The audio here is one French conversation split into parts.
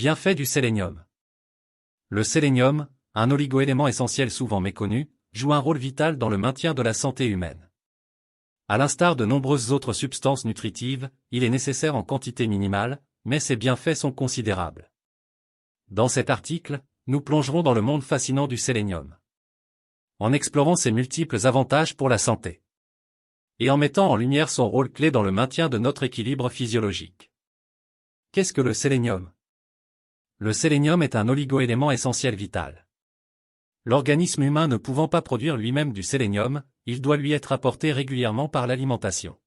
Bienfaits du sélénium. Le sélénium, un oligoélément essentiel souvent méconnu, joue un rôle vital dans le maintien de la santé humaine. À l'instar de nombreuses autres substances nutritives, il est nécessaire en quantité minimale, mais ses bienfaits sont considérables. Dans cet article, nous plongerons dans le monde fascinant du sélénium, en explorant ses multiples avantages pour la santé, et en mettant en lumière son rôle clé dans le maintien de notre équilibre physiologique. Qu'est-ce que le sélénium? Le sélénium est un oligoélément essentiel vital. L'organisme humain ne pouvant pas produire lui-même du sélénium, il doit lui être apporté régulièrement par l'alimentation.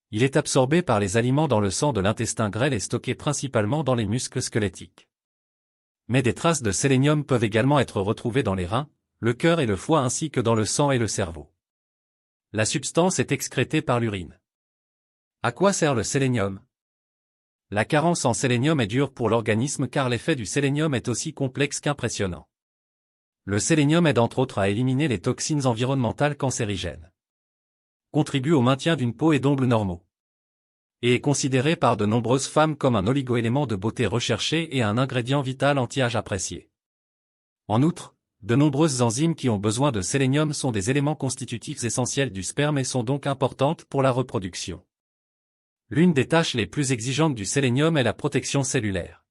Il est absorbé par les aliments dans le sang de l'intestin grêle et stocké principalement dans les muscles squelettiques. Mais des traces de sélénium peuvent également être retrouvées dans les reins, le cœur et le foie ainsi que dans le sang et le cerveau. La substance est excrétée par l'urine. À quoi sert le sélénium? La carence en sélénium est dure pour l'organisme car l'effet du sélénium est aussi complexe qu'impressionnant. Le sélénium aide entre autres à éliminer les toxines environnementales cancérigènes, contribue au maintien d'une peau et d'ongles normaux, et est considéré par de nombreuses femmes comme un oligoélément de beauté recherché et un ingrédient vital anti-âge apprécié. En outre, de nombreuses enzymes qui ont besoin de sélénium sont des éléments constitutifs essentiels du sperme et sont donc importantes pour la reproduction. L'une des tâches les plus exigeantes du sélénium est la protection cellulaire,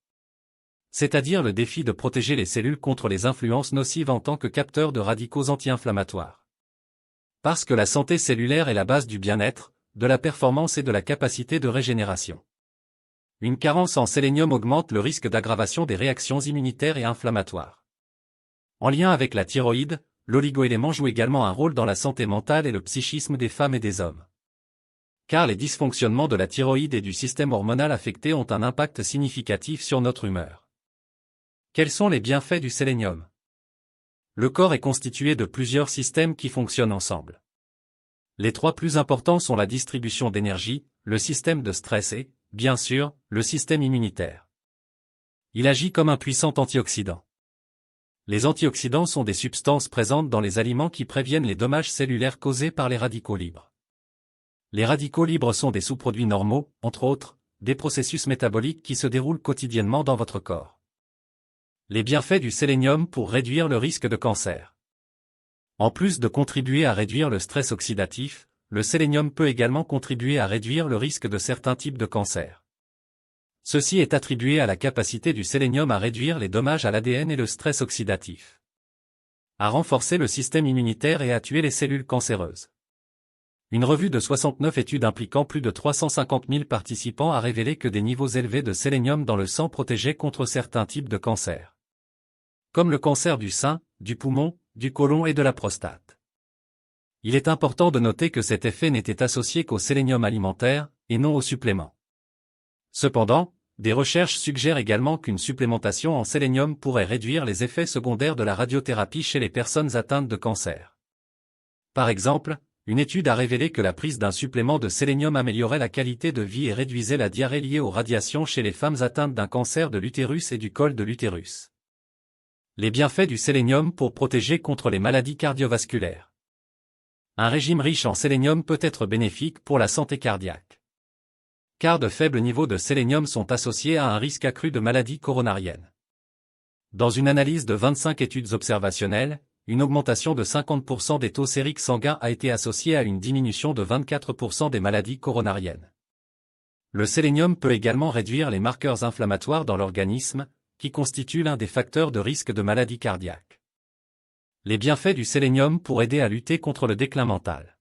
c'est-à-dire le défi de protéger les cellules contre les influences nocives en tant que capteurs de radicaux anti-inflammatoires. Parce que la santé cellulaire est la base du bien-être, de la performance et de la capacité de régénération. Une carence en sélénium augmente le risque d'aggravation des réactions immunitaires et inflammatoires. En lien avec la thyroïde, l'oligoélément joue également un rôle dans la santé mentale et le psychisme des femmes et des hommes. Car les dysfonctionnements de la thyroïde et du système hormonal affecté ont un impact significatif sur notre humeur. Quels sont les bienfaits du sélénium? Le corps est constitué de plusieurs systèmes qui fonctionnent ensemble. Les trois plus importants sont la distribution d'énergie, le système de stress et, bien sûr, le système immunitaire. Il agit comme un puissant antioxydant. Les antioxydants sont des substances présentes dans les aliments qui préviennent les dommages cellulaires causés par les radicaux libres. Les radicaux libres sont des sous-produits normaux, entre autres, des processus métaboliques qui se déroulent quotidiennement dans votre corps. Les bienfaits du sélénium pour réduire le risque de cancer. En plus de contribuer à réduire le stress oxydatif, le sélénium peut également contribuer à réduire le risque de certains types de cancers. Ceci est attribué à la capacité du sélénium à réduire les dommages à l'ADN et le stress oxydatif, à renforcer le système immunitaire et à tuer les cellules cancéreuses. Une revue de 69 études impliquant plus de 350 000 participants a révélé que des niveaux élevés de sélénium dans le sang protégeaient contre certains types de cancers, comme le cancer du sein, du poumon, du côlon et de la prostate. Il est important de noter que cet effet n'était associé qu'au sélénium alimentaire, et non aux suppléments. Cependant, des recherches suggèrent également qu'une supplémentation en sélénium pourrait réduire les effets secondaires de la radiothérapie chez les personnes atteintes de cancer. Par exemple, une étude a révélé que la prise d'un supplément de sélénium améliorait la qualité de vie et réduisait la diarrhée liée aux radiations chez les femmes atteintes d'un cancer de l'utérus et du col de l'utérus. Les bienfaits du sélénium pour protéger contre les maladies cardiovasculaires. Un régime riche en sélénium peut être bénéfique pour la santé cardiaque, car de faibles niveaux de sélénium sont associés à un risque accru de maladies coronariennes. Dans une analyse de 25 études observationnelles, une augmentation de 50% des taux sériques sanguins a été associée à une diminution de 24% des maladies coronariennes. Le sélénium peut également réduire les marqueurs inflammatoires dans l'organisme, qui constituent l'un des facteurs de risque de maladies cardiaques. Les bienfaits du sélénium pour aider à lutter contre le déclin mental.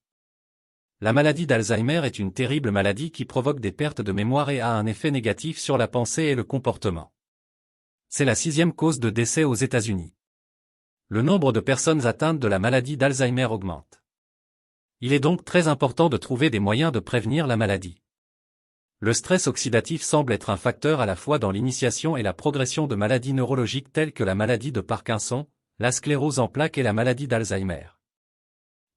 La maladie d'Alzheimer est une terrible maladie qui provoque des pertes de mémoire et a un effet négatif sur la pensée et le comportement. C'est la 6e cause de décès aux États-Unis. Le nombre de personnes atteintes de la maladie d'Alzheimer augmente. Il est donc très important de trouver des moyens de prévenir la maladie. Le stress oxydatif semble être un facteur à la fois dans l'initiation et la progression de maladies neurologiques telles que la maladie de Parkinson, la sclérose en plaques et la maladie d'Alzheimer.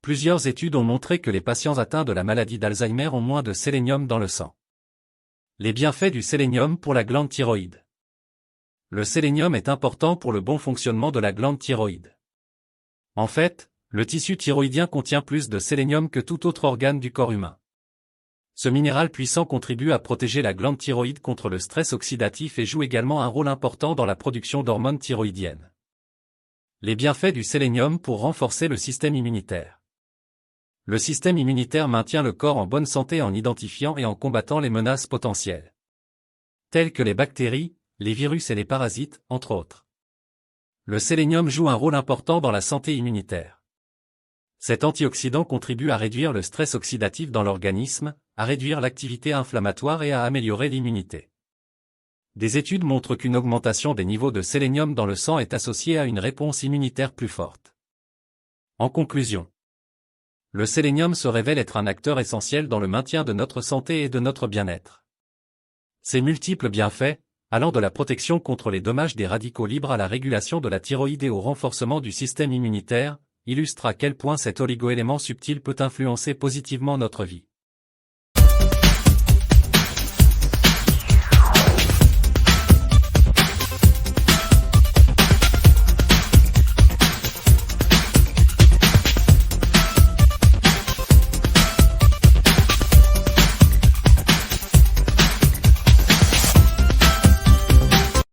Plusieurs études ont montré que les patients atteints de la maladie d'Alzheimer ont moins de sélénium dans le sang. Les bienfaits du sélénium pour la glande thyroïde. Le sélénium est important pour le bon fonctionnement de la glande thyroïde. En fait, le tissu thyroïdien contient plus de sélénium que tout autre organe du corps humain. Ce minéral puissant contribue à protéger la glande thyroïde contre le stress oxydatif et joue également un rôle important dans la production d'hormones thyroïdiennes. Les bienfaits du sélénium pour renforcer le système immunitaire. Le système immunitaire maintient le corps en bonne santé en identifiant et en combattant les menaces potentielles, telles que les bactéries, les virus et les parasites, entre autres. Le sélénium joue un rôle important dans la santé immunitaire. Cet antioxydant contribue à réduire le stress oxydatif dans l'organisme, à réduire l'activité inflammatoire et à améliorer l'immunité. Des études montrent qu'une augmentation des niveaux de sélénium dans le sang est associée à une réponse immunitaire plus forte. En conclusion, le sélénium se révèle être un acteur essentiel dans le maintien de notre santé et de notre bien-être. Ses multiples bienfaits, allant de la protection contre les dommages des radicaux libres à la régulation de la thyroïde et au renforcement du système immunitaire, illustrent à quel point cet oligoélément subtil peut influencer positivement notre vie.